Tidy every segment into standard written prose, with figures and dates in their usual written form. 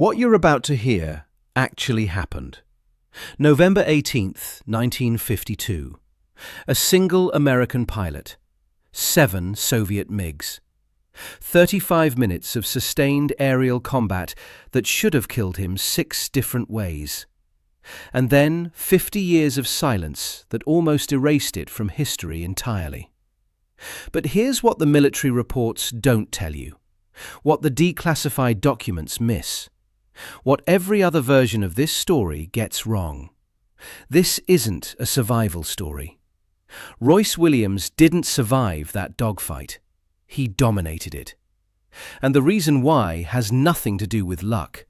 What you're about to hear actually happened. November 18th, 1952. A single American pilot. 7 Soviet MiGs. 35 minutes of sustained aerial combat that should have killed him 6 different ways. And then 50 years of silence that almost erased it from history entirely. But here's what the military reports don't tell you. What the declassified documents miss. What every other version of this story gets wrong. This isn't a survival story. Royce Williams didn't survive that dogfight. He dominated it. And the reason why has nothing to do with luck,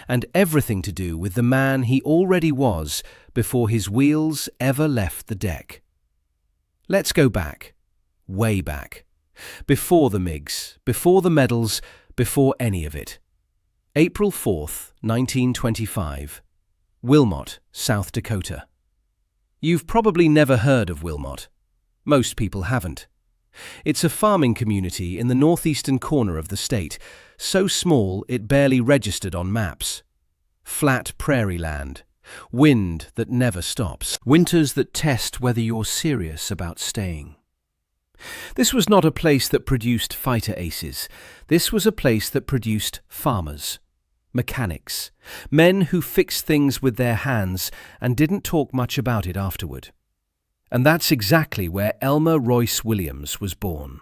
and everything to do with the man he already was before his wheels ever left the deck. Let's go back. Way back. Before the MiGs, before the medals, before any of it. April 4th, 1925. Wilmot, South Dakota. You've probably never heard of Wilmot. Most people haven't. It's a farming community in the northeastern corner of the state, so small it barely registered on maps. Flat prairie land. Wind that never stops. Winters that test whether you're serious about staying. This was not a place that produced fighter aces. This was a place that produced farmers, mechanics, men who fixed things with their hands and didn't talk much about it afterward. And that's exactly where Elmer Royce Williams was born.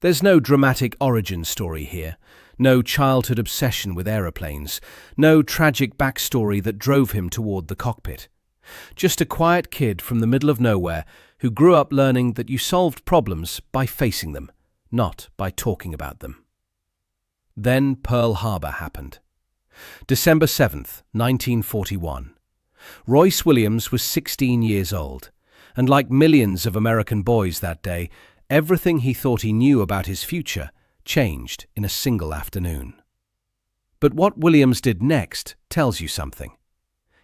There's no dramatic origin story here, no childhood obsession with aeroplanes, no tragic backstory that drove him toward the cockpit. Just a quiet kid from the middle of nowhere who grew up learning that you solved problems by facing them, not by talking about them. Then Pearl Harbor happened. December 7th, 1941. Royce Williams was 16 years old, and like millions of American boys that day, everything he thought he knew about his future changed in a single afternoon. But what Williams did next tells you something.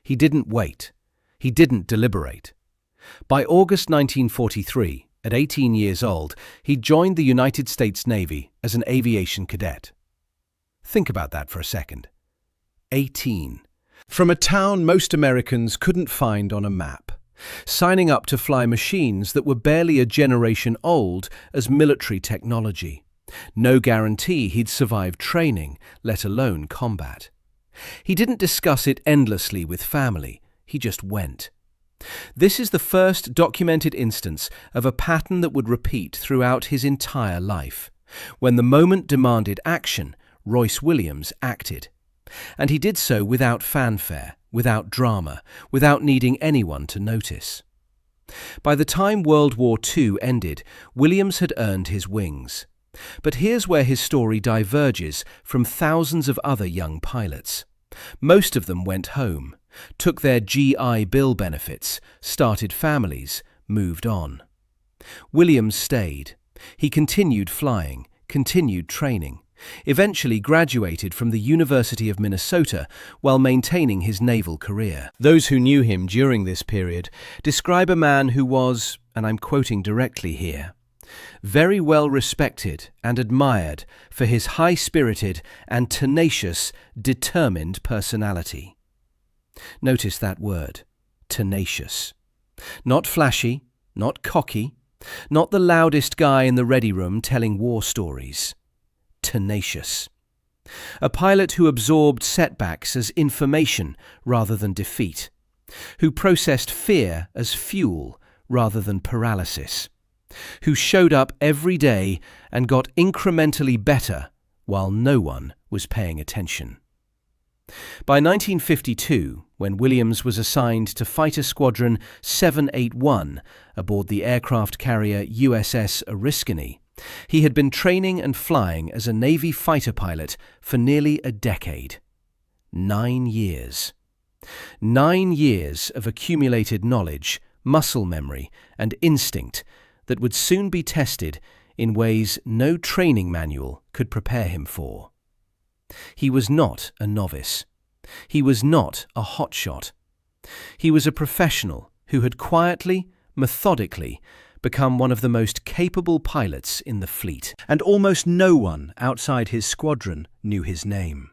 He didn't wait. He didn't deliberate. By August 1943, at 18 years old, he joined the United States Navy as an aviation cadet. Think about that for a second. 18. From a town most Americans couldn't find on a map, signing up to fly machines that were barely a generation old as military technology. No guarantee he'd survive training, let alone combat. He didn't discuss it endlessly with family. He just went. This is the first documented instance of a pattern that would repeat throughout his entire life. When the moment demanded action, Royce Williams acted. And he did so without fanfare, without drama, without needing anyone to notice. By the time World War II ended, Williams had earned his wings. But here's where his story diverges from thousands of other young pilots. Most of them went home, took their GI Bill benefits, started families, moved on. Williams stayed. He continued flying, continued training, eventually graduated from the University of Minnesota while maintaining his naval career. Those who knew him during this period describe a man who was, and I'm quoting directly here, very well respected and admired for his high-spirited and tenacious, determined personality. Notice that word, tenacious. Not flashy, not cocky, not the loudest guy in the ready room telling war stories. Tenacious. A pilot who absorbed setbacks as information rather than defeat, who processed fear as fuel rather than paralysis, who showed up every day and got incrementally better while no one was paying attention. By 1952, when Williams was assigned to Fighter Squadron 781 aboard the aircraft carrier USS Oriskany, he had been training and flying as a Navy fighter pilot for nearly a decade. 9 years. 9 years of accumulated knowledge, muscle memory, and instinct that would soon be tested in ways no training manual could prepare him for. He was not a novice. He was not a hotshot. He was a professional who had quietly, methodically, become one of the most capable pilots in the fleet, and almost no one outside his squadron knew his name.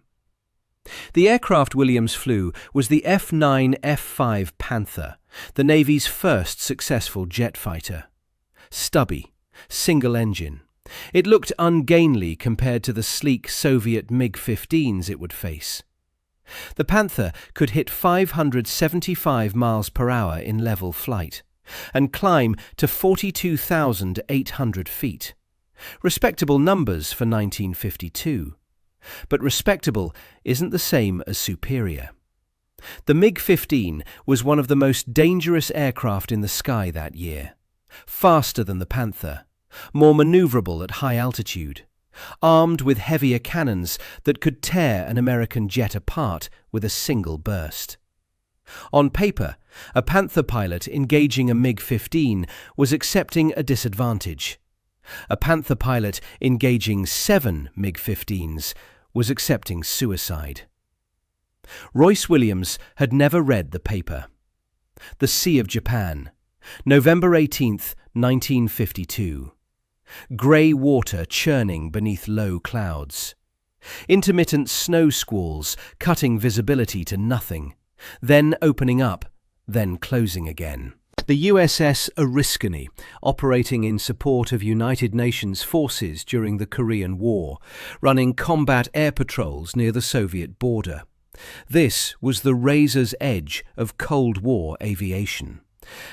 The aircraft Williams flew was the F-9F-5 Panther, the Navy's first successful jet fighter. Stubby, single engine. It looked ungainly compared to the sleek Soviet MiG-15s it would face. The Panther could hit 575 miles per hour in level flight and climb to 42,800 feet. Respectable numbers for 1952. But respectable isn't the same as superior. The MiG-15 was one of the most dangerous aircraft in the sky that year. Faster than the Panther, more maneuverable at high altitude, armed with heavier cannons that could tear an American jet apart with a single burst. On paper, a Panther pilot engaging a MiG-15 was accepting a disadvantage. A Panther pilot engaging 7 MiG-15s was accepting suicide. Royce Williams had never read the paper. The Sea of Japan, November 18, 1952. Grey water churning beneath low clouds. Intermittent snow squalls cutting visibility to nothing, then opening up, then closing again. The USS Oriskany, operating in support of United Nations forces during the Korean War, running combat air patrols near the Soviet border. This was the razor's edge of Cold War aviation.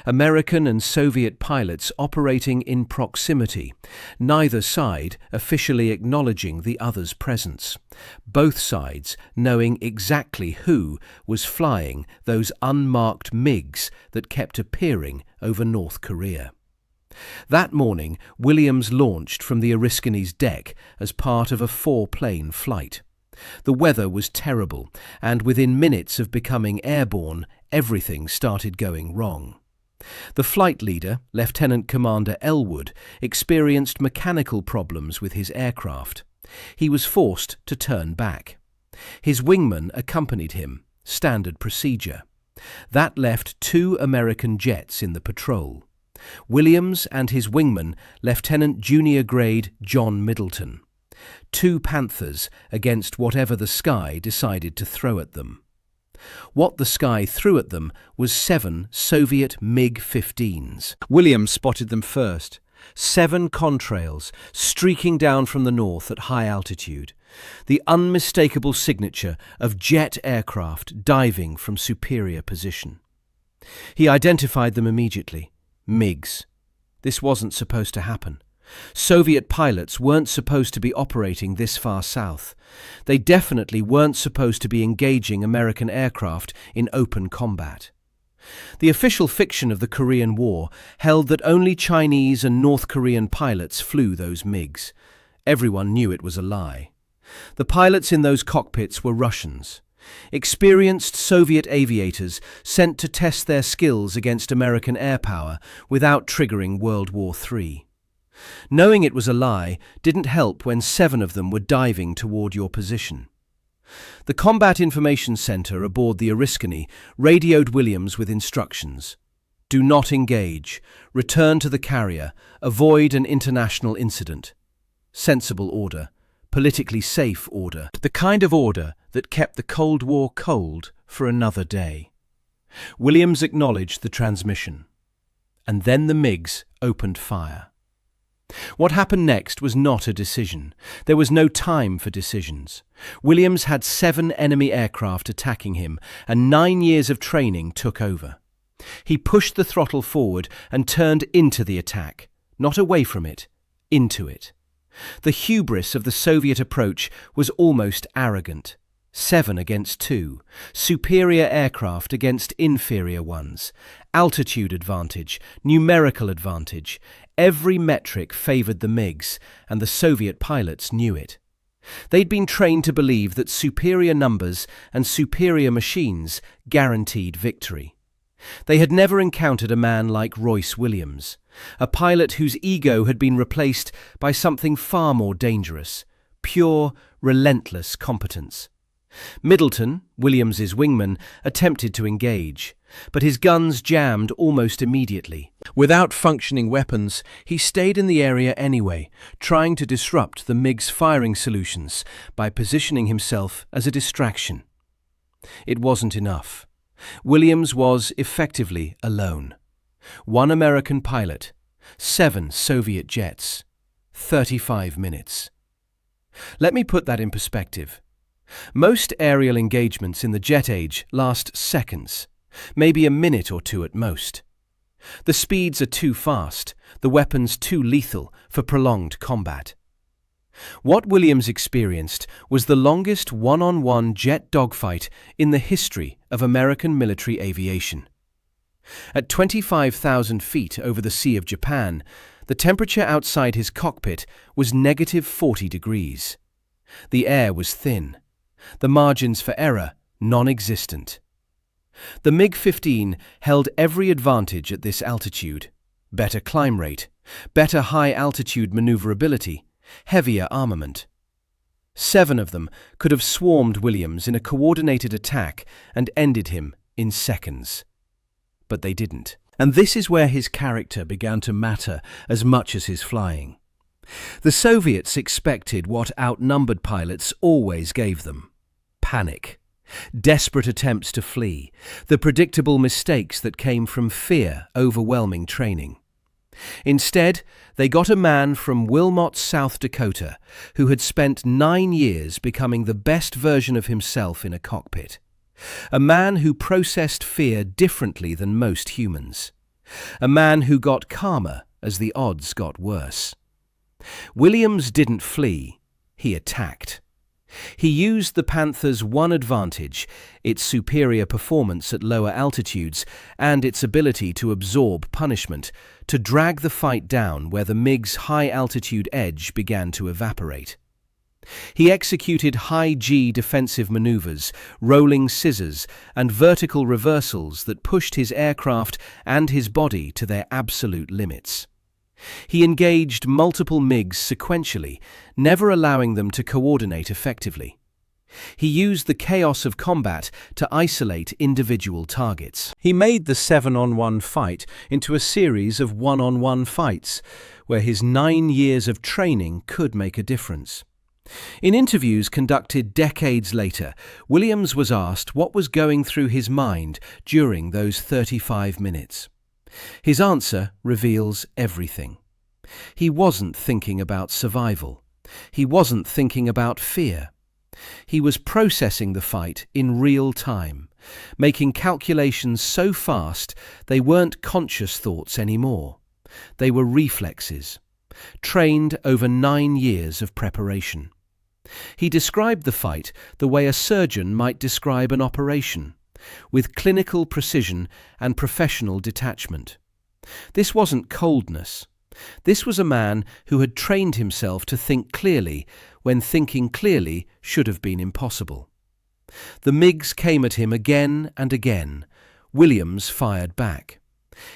American and Soviet pilots operating in proximity, neither side officially acknowledging the other's presence, both sides knowing exactly who was flying those unmarked MiGs that kept appearing over North Korea. That morning, Williams launched from the Oriskany's deck as part of a 4-plane flight. The weather was terrible, and within minutes of becoming airborne, everything started going wrong. The flight leader, Lieutenant Commander Elwood, experienced mechanical problems with his aircraft. He was forced to turn back. His wingman accompanied him, standard procedure. That left 2 American jets in the patrol. Williams and his wingman, Lieutenant Junior Grade John Middleton. 2 Panthers against whatever the sky decided to throw at them. What the sky threw at them was 7 Soviet MiG-15s. Williams spotted them first. 7 contrails streaking down from the north at high altitude. The unmistakable signature of jet aircraft diving from superior position. He identified them immediately. MiGs. This wasn't supposed to happen. Soviet pilots weren't supposed to be operating this far south. They definitely weren't supposed to be engaging American aircraft in open combat. The official fiction of the Korean War held that only Chinese and North Korean pilots flew those MiGs. Everyone knew it was a lie. The pilots in those cockpits were Russians. Experienced Soviet aviators sent to test their skills against American air power without triggering World War III. Knowing it was a lie didn't help when 7 of them were diving toward your position. The Combat Information Center aboard the Oriskany radioed Williams with instructions. Do not engage. Return to the carrier. Avoid an international incident. Sensible order. Politically safe order. The kind of order that kept the Cold War cold for another day. Williams acknowledged the transmission. And then the MiGs opened fire. What happened next was not a decision. There was no time for decisions. Williams had 7 enemy aircraft attacking him, and 9 years of training took over. He pushed the throttle forward and turned into the attack, not away from it, into it. The hubris of the Soviet approach was almost arrogant. 7 against 2, superior aircraft against inferior ones, altitude advantage, numerical advantage. Every metric favoured the MiGs, and the Soviet pilots knew it. They'd been trained to believe that superior numbers and superior machines guaranteed victory. They had never encountered a man like Royce Williams, a pilot whose ego had been replaced by something far more dangerous, pure, relentless competence. Middleton, Williams's wingman, attempted to engage, but his guns jammed almost immediately. Without functioning weapons, he stayed in the area anyway, trying to disrupt the MiG's firing solutions by positioning himself as a distraction. It wasn't enough. Williams was effectively alone. 1 American pilot, 7 Soviet jets, 35 minutes. Let me put that in perspective. Most aerial engagements in the jet age last seconds, maybe a minute or two at most. The speeds are too fast, the weapons too lethal for prolonged combat. What Williams experienced was the longest one-on-one jet dogfight in the history of American military aviation. At 25,000 feet over the Sea of Japan, the temperature outside his cockpit was negative 40 degrees. The air was thin. The margins for error non-existent. The MiG-15 held every advantage at this altitude: better climb rate, better high-altitude maneuverability, heavier armament. 7 of them could have swarmed Williams in a coordinated attack and ended him in seconds. But they didn't. And this is where his character began to matter as much as his flying. The Soviets expected what outnumbered pilots always gave them: panic, desperate attempts to flee, the predictable mistakes that came from fear overwhelming training. Instead, they got a man from Wilmot, South Dakota, who had spent 9 years becoming the best version of himself in a cockpit. A man who processed fear differently than most humans. A man who got calmer as the odds got worse. Williams didn't flee, he attacked. He used the Panther's one advantage, its superior performance at lower altitudes and its ability to absorb punishment, to drag the fight down where the MiG's high-altitude edge began to evaporate. He executed high-G defensive maneuvers, rolling scissors, and vertical reversals that pushed his aircraft and his body to their absolute limits. He engaged multiple MiGs sequentially, never allowing them to coordinate effectively. He used the chaos of combat to isolate individual targets. He made the 7-on-1 fight into a series of 1-on-1 fights, where his 9 years of training could make a difference. In interviews conducted decades later, Williams was asked what was going through his mind during those 35 minutes. His answer reveals everything. He wasn't thinking about survival. He wasn't thinking about fear. He was processing the fight in real time, making calculations so fast they weren't conscious thoughts anymore. They were reflexes, trained over 9 years of preparation. He described the fight the way a surgeon might describe an operation, with clinical precision and professional detachment. This wasn't coldness. This was a man who had trained himself to think clearly when thinking clearly should have been impossible. The MiGs came at him again and again. Williams fired back.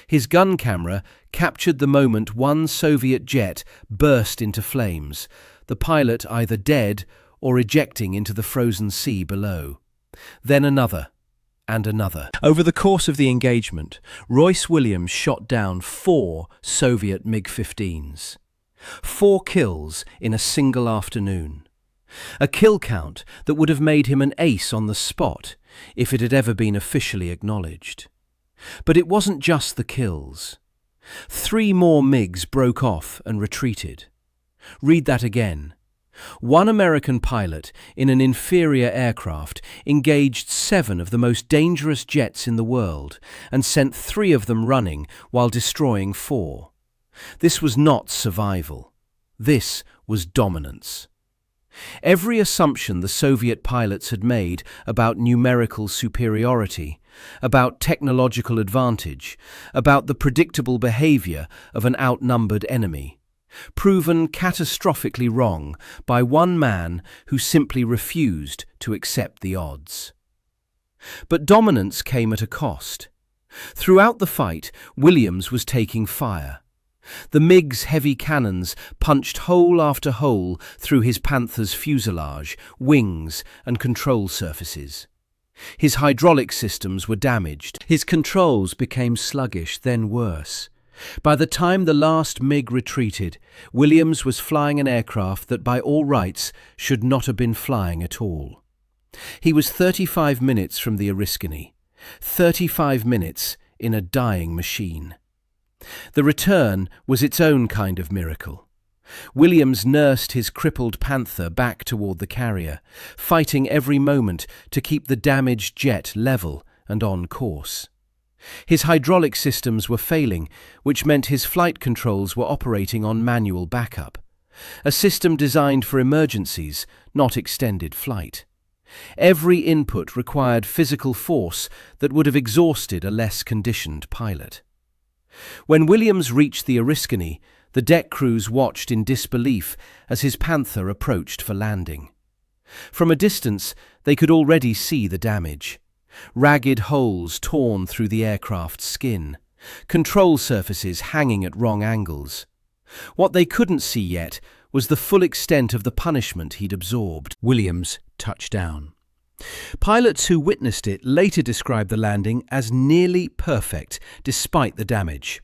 His gun camera captured the moment one Soviet jet burst into flames, the pilot either dead or ejecting into the frozen sea below. Then another, and another. Over the course of the engagement, Royce Williams shot down 4 Soviet MiG-15s. 4 kills in a single afternoon. A kill count that would have made him an ace on the spot if it had ever been officially acknowledged. But it wasn't just the kills. 3 more MiGs broke off and retreated. Read that again. 1 American pilot in an inferior aircraft engaged 7 of the most dangerous jets in the world and sent 3 of them running while destroying 4. This was not survival. This was dominance. Every assumption the Soviet pilots had made about numerical superiority, about technological advantage, about the predictable behavior of an outnumbered enemy, proven catastrophically wrong by one man who simply refused to accept the odds. But dominance came at a cost. Throughout the fight, Williams was taking fire. The MiG's heavy cannons punched hole after hole through his Panther's fuselage, wings, and control surfaces. His hydraulic systems were damaged. His controls became sluggish, then worse. By the time the last MiG retreated, Williams was flying an aircraft that by all rights should not have been flying at all. He was 35 minutes from the Oriskany, 35 minutes in a dying machine. The return was its own kind of miracle. Williams nursed his crippled Panther back toward the carrier, fighting every moment to keep the damaged jet level and on course. His hydraulic systems were failing, which meant his flight controls were operating on manual backup, a system designed for emergencies, not extended flight. Every input required physical force that would have exhausted a less conditioned pilot. When Williams reached the Oriskany, the deck crews watched in disbelief as his Panther approached for landing. From a distance, they could already see the damage. Ragged holes torn through the aircraft's skin, control surfaces hanging at wrong angles. What they couldn't see yet was the full extent of the punishment he'd absorbed. Williams touched down. Pilots who witnessed it later described the landing as nearly perfect, despite the damage.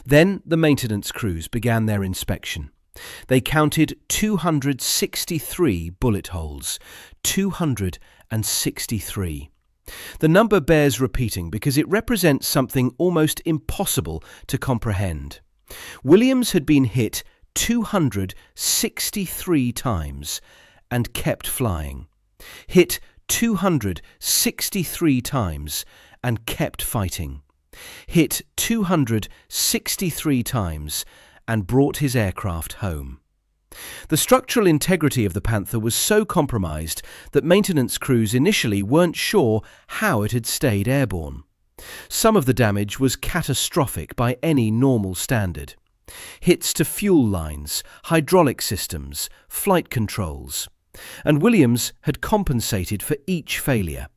Then the maintenance crews began their inspection. They counted 263 bullet holes. 263. The number bears repeating because it represents something almost impossible to comprehend. Williams had been hit 263 times and kept flying. Hit 263 times and kept fighting. Hit 263 times and brought his aircraft home. The structural integrity of the Panther was so compromised that maintenance crews initially weren't sure how it had stayed airborne. Some of the damage was catastrophic by any normal standard. Hits to fuel lines, hydraulic systems, flight controls. And Williams had compensated for each failure,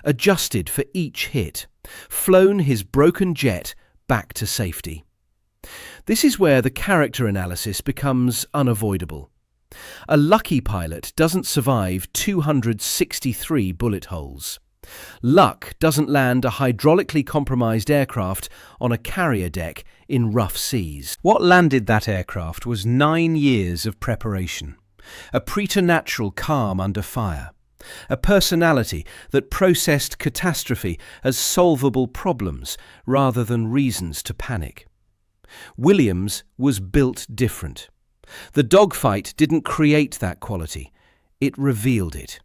adjusted for each hit, flown his broken jet back to safety. This is where the character analysis becomes unavoidable. A lucky pilot doesn't survive 263 bullet holes. Luck doesn't land a hydraulically compromised aircraft on a carrier deck in rough seas. What landed that aircraft was 9 years of preparation, a preternatural calm under fire, a personality that processed catastrophe as solvable problems rather than reasons to panic. Williams was built different. The dogfight didn't create that quality, it revealed it.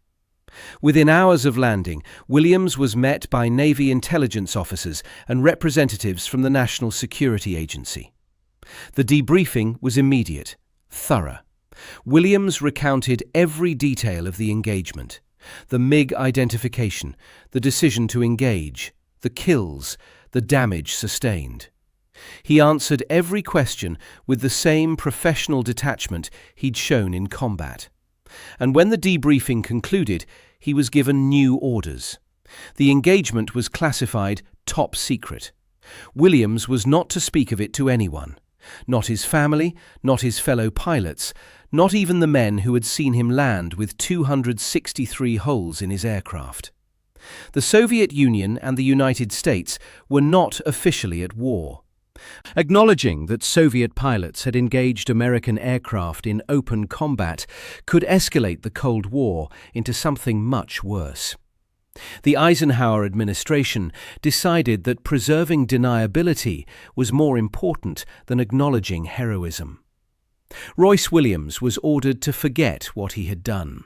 Within hours of landing, Williams was met by Navy intelligence officers and representatives from the National Security Agency. The debriefing was immediate, thorough. Williams recounted every detail of the engagement: the MiG identification, the decision to engage, the kills, the damage sustained. He answered every question with the same professional detachment he'd shown in combat. And when the debriefing concluded, he was given new orders. The engagement was classified top secret. Williams was not to speak of it to anyone. Not his family, not his fellow pilots, not even the men who had seen him land with 263 holes in his aircraft. The Soviet Union and the United States were not officially at war. Acknowledging that Soviet pilots had engaged American aircraft in open combat could escalate the Cold War into something much worse. The Eisenhower administration decided that preserving deniability was more important than acknowledging heroism. Royce Williams was ordered to forget what he had done.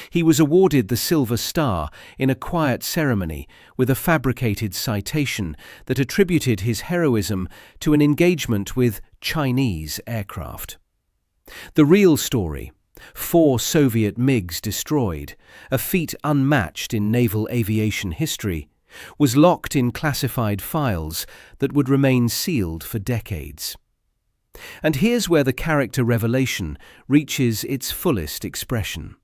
He was awarded the Silver Star in a quiet ceremony with a fabricated citation that attributed his heroism to an engagement with Chinese aircraft. The real story, 4 Soviet MiGs destroyed, a feat unmatched in naval aviation history, was locked in classified files that would remain sealed for decades. And here's where the character revelation reaches its fullest expression.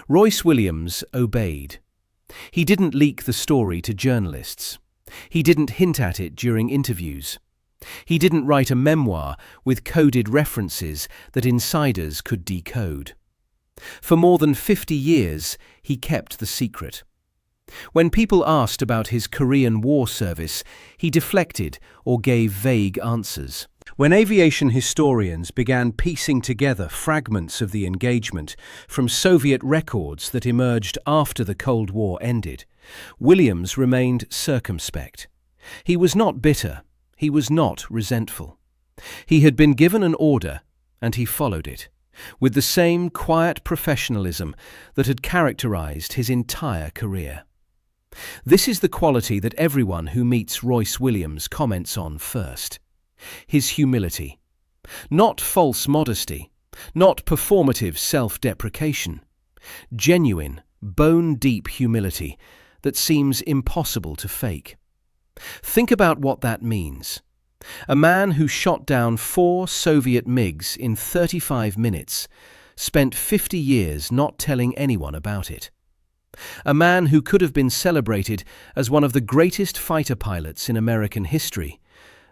Royce Williams obeyed. He didn't leak the story to journalists. He didn't hint at it during interviews. He didn't write a memoir with coded references that insiders could decode. For more than 50 years, he kept the secret. When people asked about his Korean War service, he deflected or gave vague answers. When aviation historians began piecing together fragments of the engagement from Soviet records that emerged after the Cold War ended, Williams remained circumspect. He was not bitter, he was not resentful. He had been given an order, and he followed it, with the same quiet professionalism that had characterized his entire career. This is the quality that everyone who meets Royce Williams comments on first. His humility. Not false modesty, not performative self-deprecation. Genuine, bone-deep humility that seems impossible to fake. Think about what that means. A man who shot down 4 Soviet MiGs in 35 minutes spent 50 years not telling anyone about it. A man who could have been celebrated as one of the greatest fighter pilots in American history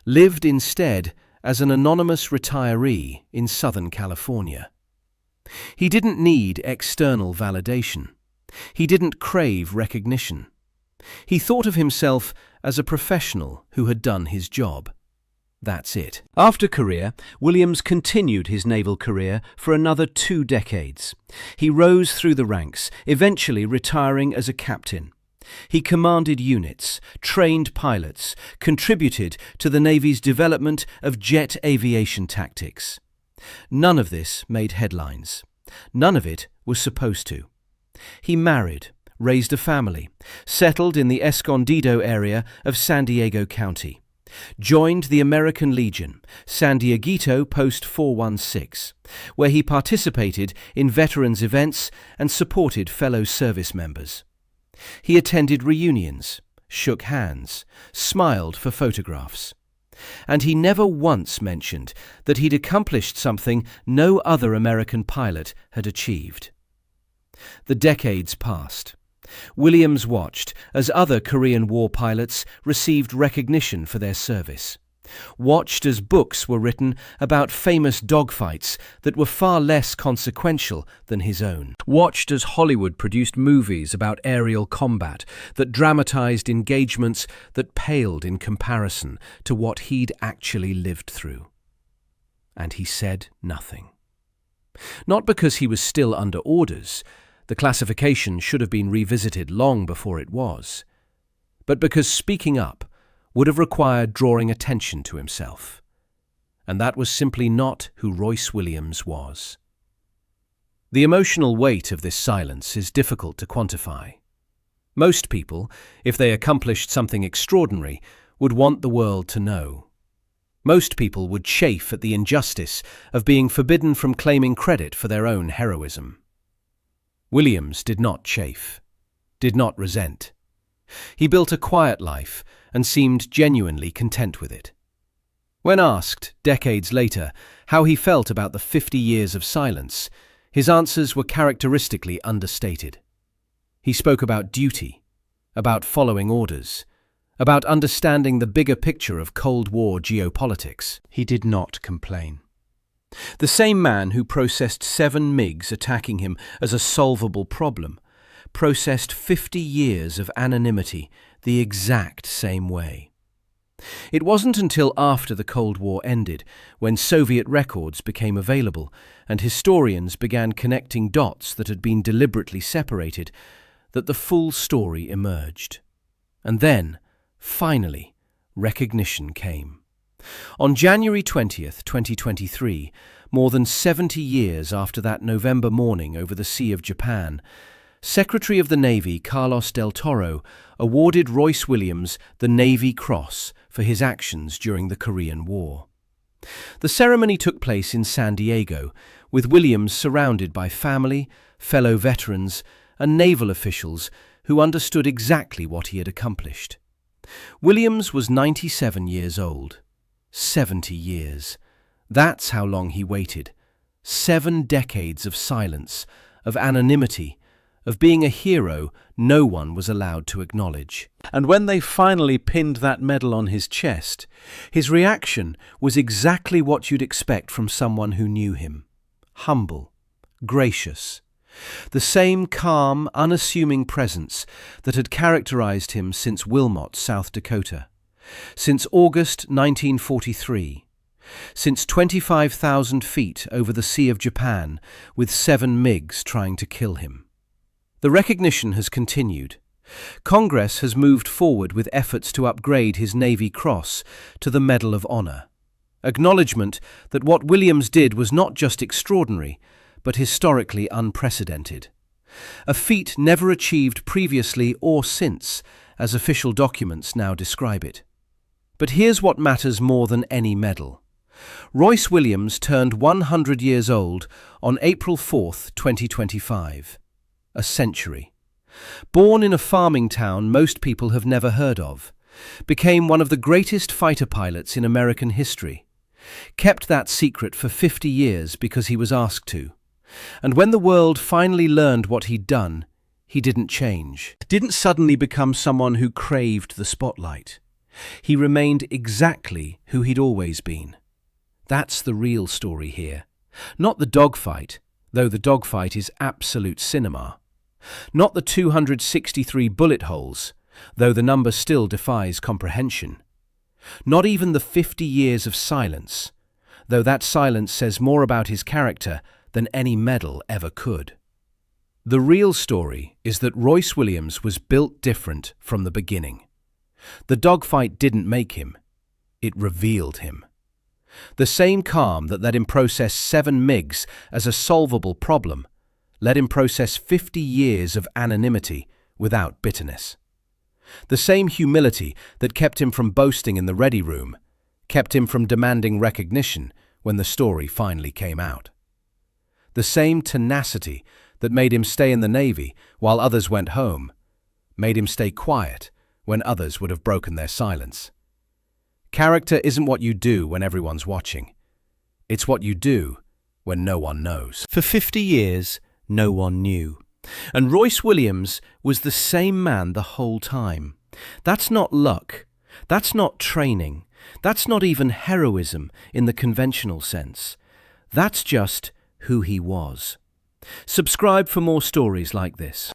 lived instead as an anonymous retiree in Southern California. He didn't need external validation. He didn't crave recognition. He thought of himself as a professional who had done his job. That's it. After Korea, Williams continued his naval career for another 2 decades. He rose through the ranks, eventually retiring as a captain. He commanded units, trained pilots, contributed to the Navy's development of jet aviation tactics. None of this made headlines. None of it was supposed to. He married, raised a family, settled in the Escondido area of San Diego County, joined the American Legion, San Dieguito Post 416, where he participated in veterans' events and supported fellow service members. He attended reunions, shook hands, smiled for photographs. And he never once mentioned that he'd accomplished something no other American pilot had achieved. The decades passed. Williams watched as other Korean War pilots received recognition for their service. Watched as books were written about famous dogfights that were far less consequential than his own. Watched as Hollywood produced movies about aerial combat that dramatized engagements that paled in comparison to what he'd actually lived through. And he said nothing. Not because he was still under orders. The classification should have been revisited long before it was. But because speaking up would have required drawing attention to himself. And that was simply not who Royce Williams was. The emotional weight of this silence is difficult to quantify. Most people, if they accomplished something extraordinary, would want the world to know. Most people would chafe at the injustice of being forbidden from claiming credit for their own heroism. Williams did not chafe, did not resent. He built a quiet life and seemed genuinely content with it. When asked, decades later, how he felt about the 50 years of silence, his answers were characteristically understated. He spoke about duty, about following orders, about understanding the bigger picture of Cold War geopolitics. He did not complain. The same man who processed 7 MiGs attacking him as a solvable problem processed 50 years of anonymity the exact same way. It wasn't until after the Cold War ended, when Soviet records became available and historians began connecting dots that had been deliberately separated, that the full story emerged. And then, finally, recognition came. On January 20th, 2023, more than 70 years after that November morning over the Sea of Japan, Secretary of the Navy Carlos del Toro awarded Royce Williams the Navy Cross for his actions during the Korean War. The ceremony took place in San Diego, with Williams surrounded by family, fellow veterans, and naval officials who understood exactly what he had accomplished. Williams was 97 years old. 70 years. That's how long he waited. 7 decades of silence, of anonymity, of being a hero no one was allowed to acknowledge. And when they finally pinned that medal on his chest, his reaction was exactly what you'd expect from someone who knew him. Humble, gracious. The same calm, unassuming presence that had characterized him since Wilmot, South Dakota. Since August 1943, since 25,000 feet over the Sea of Japan, with 7 MiGs trying to kill him. The recognition has continued. Congress has moved forward with efforts to upgrade his Navy Cross to the Medal of Honor. Acknowledgement that what Williams did was not just extraordinary, but historically unprecedented. A feat never achieved previously or since, as official documents now describe it. But here's what matters more than any medal. Royce Williams turned 100 years old on April 4, 2025. A century. Born in a farming town most people have never heard of, became one of the greatest fighter pilots in American history. Kept that secret for 50 years because he was asked to. And when the world finally learned what he'd done, he didn't change. Didn't suddenly become someone who craved the spotlight. He remained exactly who he'd always been. That's the real story here. Not the dogfight, though the dogfight is absolute cinema. Not the 263 bullet holes, though the number still defies comprehension. Not even the 50 years of silence, though that silence says more about his character than any medal ever could. The real story is that Royce Williams was built different from the beginning. The dogfight didn't make him, it revealed him. The same calm that let him process 7 MiGs as a solvable problem let him process 50 years of anonymity without bitterness. The same humility that kept him from boasting in the ready room kept him from demanding recognition when the story finally came out. The same tenacity that made him stay in the Navy while others went home made him stay quiet when others would have broken their silence. Character isn't what you do when everyone's watching. It's what you do when no one knows. For 50 years, no one knew. And Royce Williams was the same man the whole time. That's not luck. That's not training. That's not even heroism in the conventional sense. That's just who he was. Subscribe for more stories like this.